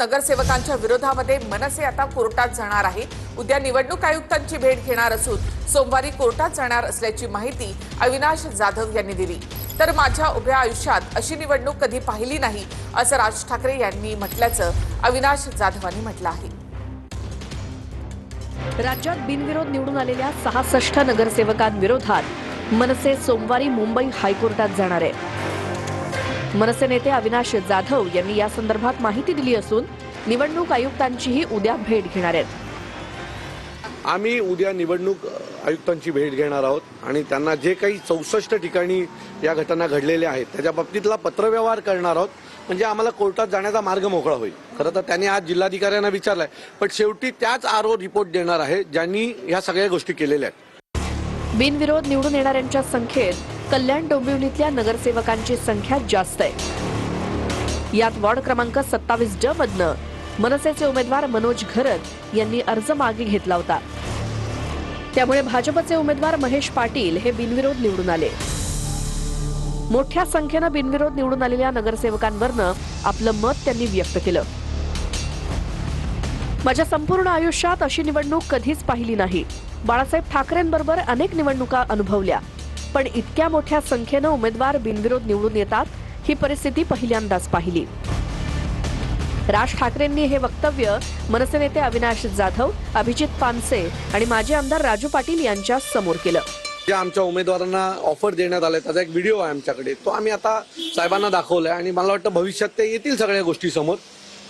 नगरसेवकांच्या विरोधामध्ये मनसे आता कोर्टात जाणार आहे। उद्या निवडणूक आयुक्तांची भेट घेणार असून सोमवारी कोर्टात जाणार असल्याची माहिती अविनाश जाधव यांनी दिली। तर माझ्या उभ्या आयुष्यात अशी निवडणूक कधी पाहिली नाही असं राज ठाकरे यांनी म्हटल्याचं अविनाश जाधवांनी म्हटलं आहे। राज्यात बिनविरोध निवडून आलेल्या 66 नगरसेवकांविरोधात मनसे सोमवारी मुंबई हायकोर्टात जाणार आहे। मनसे नेते अविनाश जाधव यांनी या संदर्भात माहिती दिली असून निवडणूक आयुक्तांचीही उद्या भेट घेणार आहेत। आम्ही उद्या निवडणूक आयुक्तांची भेट घेणार आहोत आणि त्यांना जे काही 64 ठिकाणी या घटना घडलेल्या आहेत त्याच्या बाबतीतला पत्रव्यवहार करणार आहोत, म्हणजे आम्हाला कोर्टात जाण्याचा मार्ग मोकळा होईल। खरं तर त्यांनी आज जिल्हाधिकाऱ्यांना विचारलंय, पण शेवटी त्याच आरओ रिपोर्ट देणार आहे ज्यांनी ह्या सगळ्या गोष्टी केलेल्या आहेत। बिनविरोध निवडून येणाऱ्यांच्या संख्येत कल्याण डोंबिवलीतल्या नगरसेवकांची संख्या जास्त आहे। यात वॉर्ड क्रमांक 27 मधनं मनसेचे उमेदवार मनोज घरत यांनी अर्ज मागे घेतला होता। त्यामुळे भाजपचे उमेदवार महेश पाटील हे बिनविरोध निवडून आले। मोठ्या संख्येनं बिनविरोध निवडून आलेल्या नगरसेवकांवरनं आपलं मत त्यांनी व्यक्त केलं। माझ्या संपूर्ण आयुष्यात अशी निवडणूक कधीच पाहिली नाही। बाळासाहेब ठाकरेंबरोबर अनेक निवडणुका अनुभवल्या, पण इतक्या मोठ्या संख्येनं उमेदवार बिनविरोध निवडून येतात ही परिस्थिती पहिल्यांदाच पाहिली। राज ठाकरेंनी हे वक्तव्य मनसे नेते अविनाश जाधव, अभिजित पानसे आणि माजी आमदार राजू पाटील यांच्या समोर केलं। ज्या आमच्या उमेदवारांना ऑफर देण्यात आल्या त्याचा एक व्हिडिओ आहे आमच्याकडे, तो आम्ही आता साहेबांना दाखवलाय आणि मला वाटतं भविष्यात ते येतील सगळ्या गोष्टी समोर।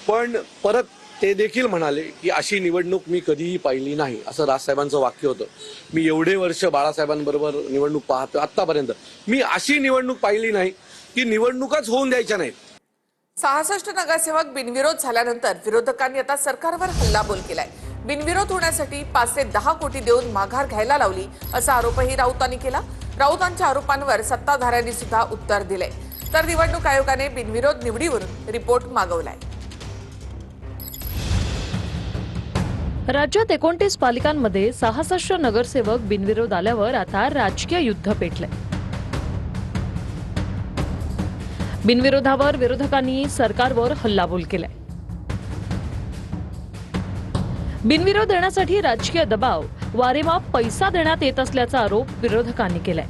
पण परत ते देखील म्हणाले की अशी निवडणूक मी कधीही पाहिली नाही, असं राजसाहेबांचं वाक्य होतं। मी एवढे वर्ष बाळासाहेबांबरोबर निवडणूक पाहतो आतापर्यंत, मी अशी निवडणूक पाहिली नाही की निवडणुकाच होऊन द्यायच्या नाहीत। 66 नगरसेवक बिनविरोध झाल्यानंतर विरोधकांनी आता सरकारवर हल्लाबोल केलाय। बिनविरोध होण्यासाठी 5 ते 10 कोटी देऊन माघार घ्यायला लावली असा आरोपही राऊतांनी केला। राऊतांच्या आरोपांवर सत्ताधाऱ्यांनी सुद्धा उत्तर दिलंय। तर निवडणूक आयोगाने बिनविरोध निवडीवरून रिपोर्ट मागवलाय। राज्यात 29 पालिकांमध्ये 66 नगरसेवक बिनविरोध आल्यावर आता राजकीय युद्ध पेटलंय। बिनविरोधावर विरोधकांनी सरकारवर हल्लाबोल केलाय। बिनविरोध देण्यासाठी राजकीय दबाव, वारेमाप पैसा देण्यात येत असल्याचा आरोप विरोधकांनी केलाय।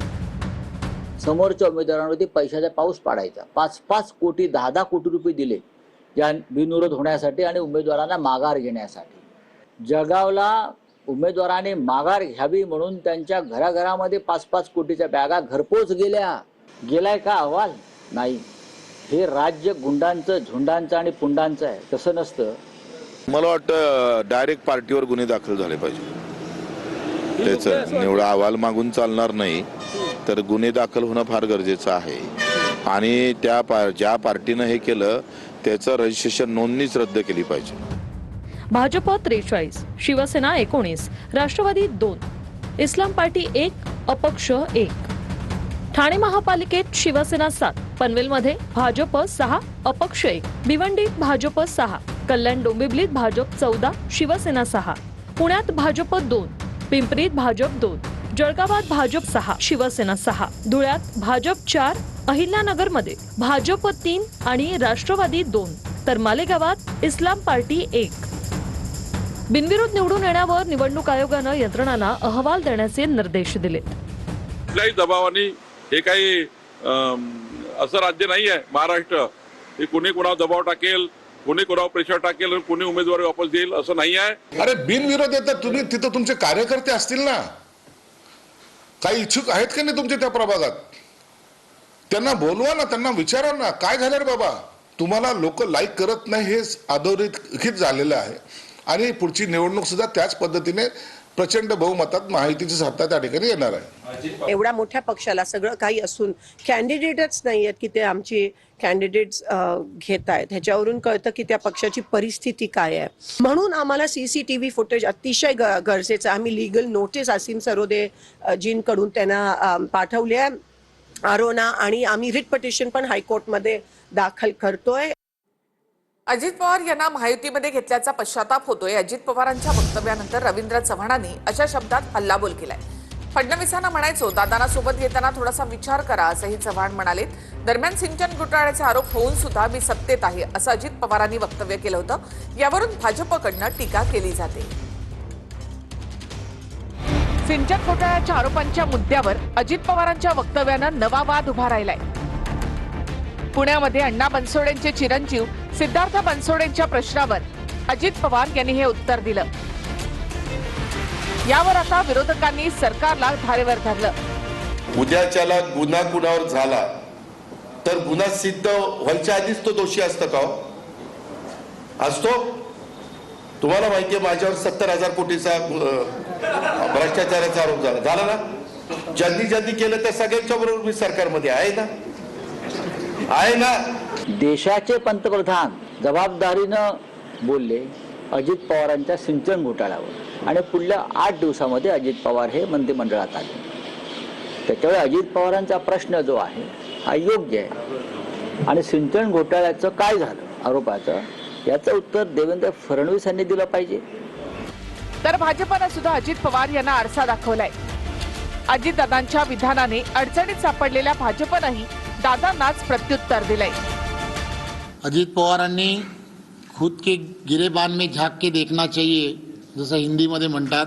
समोरच्या उमेदवारांवरती पैशाचा पाऊस पाडायचा, 5-5 कोटी 10-10 कोटी रुपये दिले या बिनविरोध होण्यासाठी आणि उमेदवारांना माघार घेण्यासाठी। जगावला उमेदवाराने माघार घ्यावी म्हणून त्यांच्या घराघरामध्ये 5-5 कोटीच्या बॅगा घरपोच गेलाय का अहवाल? नाही। हे राज्य गुंडांचं, झुंडांचं आणि पुंडांचं आहे, तसं नसतं। मला वाटतं डायरेक्ट पार्टीवर गुन्हे दाखल झाले पाहिजे। त्याचं एवढा अहवाल मागून चालणार नाही, तर गुन्हे दाखल होणं फार गरजेचं आहे। आणि ज्या पार्टीनं हे केलं त्याचं रजिस्ट्रेशन नोंदणीच रद्द केली पाहिजे। भाजप 43, शिवसेना 19, राष्ट्रवादी 2, इस्लाम पार्टी 1, अपक्ष 1। ठाणे महापालिकेत शिवसेना 7, पनवेलमध्ये भाजप 6, अपक्ष 1, भिवंडीत भाजप 6, कल्याण डोंबिवलीत भाजप 14, शिवसेना 6, पुण्यात भाजप 2, पिंपरीत भाजप 2, जळगावात भाजप 6, शिवसेना 6, धुळ्यात भाजप 4, अहिल्यानगरमध्ये भाजप 3 आणि राष्ट्रवादी 2, तर मालेगावात इस्लाम पार्टी 1। बिनविरोध निवडून येण्यावर निवडणूक आयोगानं यंत्रणांना अहवाल देण्याचे निर्देश दिलेत। कुठल्याही दबावाने हे काही असं राज्य नाही आहे महाराष्ट्र, हे कोणी कोणावर दबाव टाकेल, कोणी कोणावर प्रेशर टाकेल, कोणी उमेदवारी वापस देईल असं नाही आहे। अरे बिनविरोध येतात तुम्ही, तिथं तुमचे कार्यकर्ते असतील ना, काही इच्छुक आहेत का नाही तुमच्या त्या प्रभागात? त्यांना बोलवा ना, त्यांना विचारा ना, काय झालं रे बाबा, तुम्हाला लोक लाईक करत नाही हे अधोरेखित झालेलं आहे। आणि पुढची निवडणूक सुद्धा त्याच पद्धतीने प्रचंड बहुमतात महायुतीची सत्ता त्या ठिकाणी येणार आहे। एवढ्या मोठ्या पक्षाला सगळं काही असून कॅन्डिडेटच नाही आहेत की ते आमची कॅन्डिडेट्स घेत आहेत, ह्याच्यावरून कळतं की त्या पक्षाची परिस्थिती काय आहे। म्हणून आम्हाला CCTV फुटेज अतिशय गरजेचं। आम्ही लीगल नोटीस असीम सरोदे जींकडून त्यांना पाठवली आहे आरोना, आणि आम्ही रिट पिटिशन पण हायकोर्टमध्ये दाखल करतोय। अजित पवार यांना महायुतीमध्ये घेतल्याचा पश्चाताप होतोय। अजित पवारांच्या वक्तव्यानंतर रवींद्र चव्हाणांनी अशा शब्दात हल्लाबोल केलाय। फडणवीसांना म्हणायचो दादांना सोबत घेताना थोडासा विचार करा असंही चव्हाण म्हणाले. दरम्यान सिंचन घोटाळ्याचे आरोप होऊन सुद्धा मी सत्तेत आहे असं अजित पवारांनी वक्तव्य केलं होतं. यावरून भाजपकडनं टीका केली जाते. सिंचन घोटाळ्याच्या आरोपांच्या मुद्द्यावर अजित पवारांच्या वक्तव्यानं नवा वाद उभा राहिलाय. पुण्यामध्ये अण्णा बनसोडेंचे चिरंजीव सिद्धार्थ बनसोडेंच्या प्रश्नावर अजित पवार यांनी हे उत्तर दिलं. यावर आता विरोधकांनी सरकारला धारेवर धरलं. उद्याच्याला गुन्हा कुणावर झाला तर गुन्हा सिद्ध व्हायच्या आधीच तो दोषी असतो का? असतो. तुम्हाला माहिती आहे माझ्यावर 70,000 कोटीचा भ्रष्टाचाराचा आरोप झाला ना. ज्यांनी केलं त्या सगळ्यांच्या बरोबर मी सरकारमध्ये आहे ना. देशाचे पंतप्रधान जबाबदारीनं बोलले अजित पवारांच्या सिंचन घोटाळ्यावर आणि पुढल्या 8 दिवसामध्ये अजित पवार हे मंत्रिमंडळात आले. त्याच्यामुळे अजित पवारांचा प्रश्न जो आहे हा योग्य आहे. आणि सिंचन घोटाळ्याचं काय झालं आरोपाचं याचं उत्तर देवेंद्र फडणवीस यांनी दिलं पाहिजे. तर भाजपनं सुद्धा अजित पवार यांना आरसा दाखवलाय. अजितदादांच्या विधानाने अडचणीत सापडलेल्या भाजपनंही दादांनाच प्रत्युत्तर दिलंय. अजित पवारांनी खुद के गिरेबान में झांक के देखना चाहिए जसं हिंदीमध्ये म्हणतात.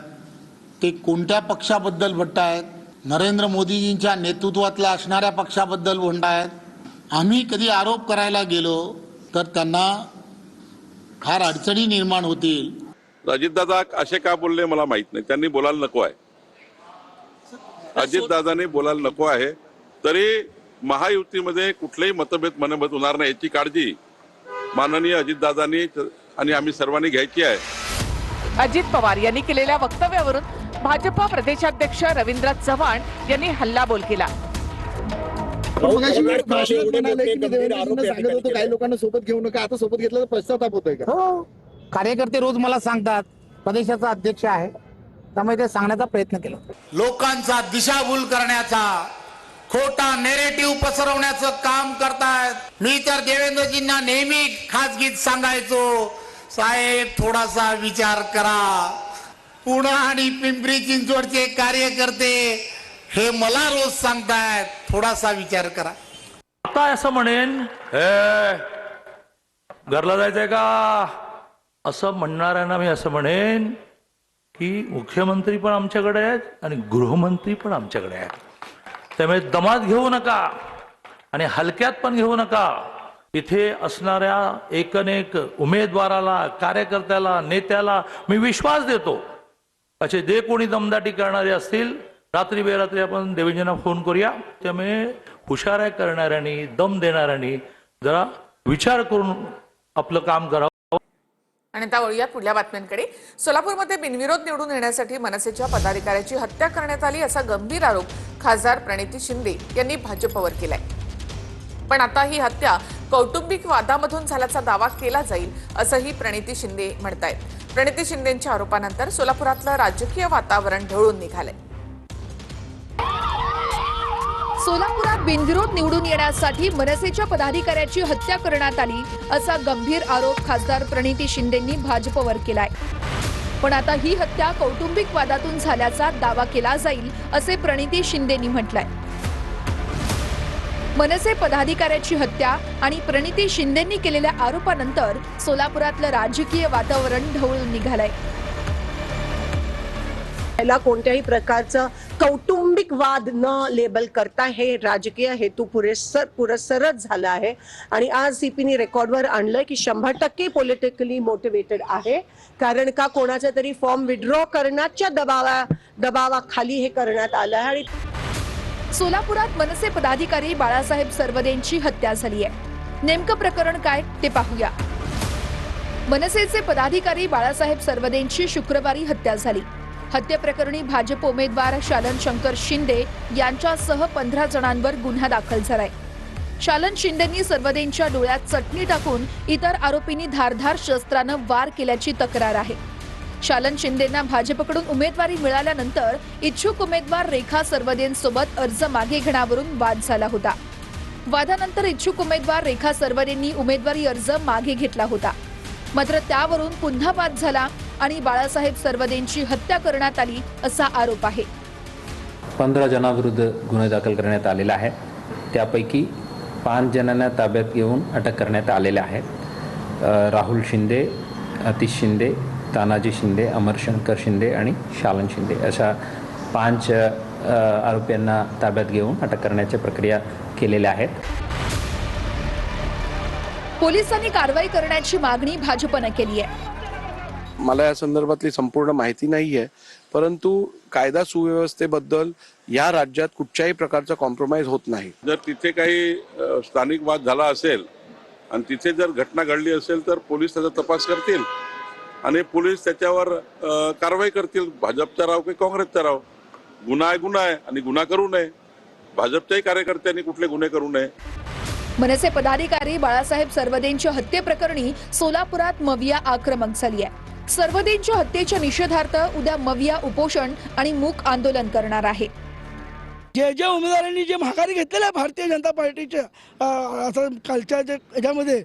ते कोणत्या पक्षाबद्दल म्हणतायत? नरेंद्र मोदीजींच्या नेतृत्वातल्या असणाऱ्या पक्षाबद्दल म्हणतायत. आम्ही कधी आरोप करायला गेलो तर त्यांना फार अडचणी निर्माण होतील. अजितदादा असे का बोलले मला माहित नाही. त्यांनी बोलायला नको आहे. अजितदादांनी बोलायला नको आहे. तरी महायुतीमध्ये कुठलेही मतभेद मनभेद होणार नाही याची काळजी माननीय अजितदादांनी आणि आम्ही सर्वांनी घ्यायची आहे. अजित पवार यांनी केलेल्या वक्तव्यावरून भाजपा प्रदेशाध्यक्ष रवींद्र चव्हाण यांनी हल्लाबोल केला. काही लोकांना सोबत घेऊ नका, आता सोबत घेतलं तर पश्चाताप होतोय का? हो, कार्यकर्ते रोज मला सांगतात. प्रदेशाचा अध्यक्ष आहे त्यामुळे ते सांगण्याचा प्रयत्न केला. लोकांचा दिशाभूल करण्याचा खोटा नेरेटिव्ह पसरवण्याचं काम करतायत. मी तर देवेंद्रजींना नेहमी खासगीत सांगायचो साहेब थोडासा विचार करा. पुणे आणि पिंपरी चिंचवडचे कार्यकर्ते हे मला रोज सांगतायत थोडासा विचार करा. आता असं म्हणेन घरला जायचंय का असं म्हणणाऱ्यांना मी असं म्हणेन की मुख्यमंत्री पण आमच्याकडे आहेत आणि गृहमंत्री पण आमच्याकडे आहेत. त्यामुळे दमात घेऊ नका आणि हलक्यात पण घेऊ नका. इथे असणाऱ्या एकनेक उमेदवाराला, कार्यकर्त्याला, नेत्याला मी विश्वास देतो. असे जे कोणी दमदाटी करणारे असतील रात्री बेरात्री आपण देवेंद्रजींना फोन करूया. त्यामुळे हुशाऱ्या करणाऱ्यांनी, दम देणाऱ्यांनी जरा विचार करून आपलं काम करावं. आणि आता वळूयात पुढल्या बातम्यांकडे. सोलापूरमध्ये बिनविरोध निवडून येण्यासाठी मनसेच्या पदाधिकाऱ्याची हत्या करण्यात आली असा गंभीर आरोप खासदार प्रणिती शिंदे यांनी भाजपवर केलाय. पण आता ही हत्या कौटुंबिक वादामधून झाल्याचा दावा केला जाईल असंही प्रणिती शिंदे म्हणतायत. प्रणिती शिंदेंच्या आरोपानंतर सोलापुरातलं राजकीय वातावरण ढवळून निघालंय. सोलापुरात बिनविरोध निवडून येण्यासाठी मनसेच्या पदाधिकाऱ्याची हत्या करण्यात आली असा गंभीर आरोप खासदार प्रणिती शिंदेंनी भाजपवर केलाय. पण आता ही हत्या कौटुंबिक वादातून झाल्याचा दावा केला जाईल असे प्रणिती शिंदेंनी म्हटलंय. मनसे पदाधिकाऱ्याची हत्या आणि प्रणिती शिंदेंनी केलेल्या आरोपानंतर सोलापुरातलं राजकीय वातावरण ढवळून निघालंय. याला कोणत्याही प्रकारचं कौटुंबिक वाद न लेबल करता हे राजकीय हेतू पुरस्सरच झाला आहे. आणि आज सीपीनी रेकॉर्डवर आणलंय की 100% पॉलिटिकली मोटिवेटेड आहे. कारण का कोणाचा तरी फॉर्म विड्रॉ करण्याच्या दबावाखाली हे करण्यात आलं आहे. आणि सोलापुरात मनसे पदाधिकारी बाळासाहेब सरवदेंची हत्या झाली आहे. नेमकं प्रकरण काय ते पाहूया. मनसेचे पदाधिकारी बाळासाहेब सरवदेंची शुक्रवारी हत्या झाली. हत्येप्रकरणी भाजप उमेदवार शालन शंकर शिंदे यांच्यासह 15 जणांवर गुन्हा दाखल झालाय. शालन शिंदेंनी सरवदेंच्या डोळ्यात चटणी टाकून इतर आरोपींनी धारधार शस्त्रानं वार केल्याची तक्रार आहे. शालन शिंदेंना भाजपकडून उमेदवारी मिळाल्यानंतर इच्छुक उमेदवार रेखा सरवदेंसोबत अर्ज मागे घेण्यावरून वाद झाला होता. वादानंतर इच्छुक उमेदवार रेखा सरवदेंनी उमेदवारी अर्ज मागे घेतला होता. मात्र त्यावरून पुन्हा वाद झाला आणि बाळासाहेब सरवदेंची हत्या करण्यात आली असा आरोप आहे. 15 जणांविरुद्ध गुन्हे दाखल करण्यात आलेला आहे. त्यापैकी 5 जणांना ताब्यात घेऊन अटक करण्यात आलेले आहेत. राहुल शिंदे, अतिश शिंदे, तानाजी शिंदे, अमरशंकर शिंदे आणि शालन शिंदे अशा 5 आरोपींना ताब्यात घेऊन अटक करण्याची प्रक्रिया केलेल्या आहेत. पोलिसांनी कारवाई करण्याची मागणी भाजपने केली आहे. मला या संदर्भातली संपूर्ण माहिती नाही आहे, परंतु कायदा सुव्यवस्थेबद्दल या राज्यात कुठच्याही प्रकारचा कॉम्प्रोमाइज होत नाही. जर तिथे काही स्थानिक वाद झाला असेल आणि तिथे जर घटना घडली असेल तर पोलीस त्याचा तपास करतील आणि पोलीस त्याच्यावर कारवाई करतील. भाजपचा राव की काँग्रेसचा राव, गुन्हा आहे आणि गुन्हा करू नये. भाजपच्याही कार्यकर्त्यांनी कुठले गुन्हे करू नये. मनसे पदाधिकारी बाळासाहेब सर्वदेंच्या हत्येप्रकरणी सोलापुरात मविया आक्रमक झाली आहे. सर्वदेंच्या हत्येच्या निषेधार्थ उद्या मविया उपोषण आणि मूक आंदोलन करणार आहे. ज्या उमेदवारांनी जे माघारी घेतलेलं आहे भारतीय जनता पार्टीच्या असं कालच्या याच्यामध्ये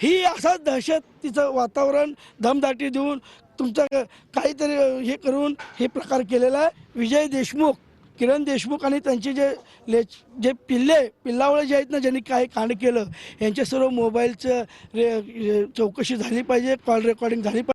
ही असं दहशतीचं वातावरण दमदाटी देऊन तुमचं काहीतरी हे करून हे प्रकार केलेला आहे. विजय देशमुख, किरण देशमुख आणि त्यांचे जे पिल्लावळे जे आहेत ना, ज्यांनी काही कांड केलं यांच्या सर्व मोबाईलचं चौकशी झाली पाहिजे, कॉल रेकॉर्डिंग झाली पाहिजे.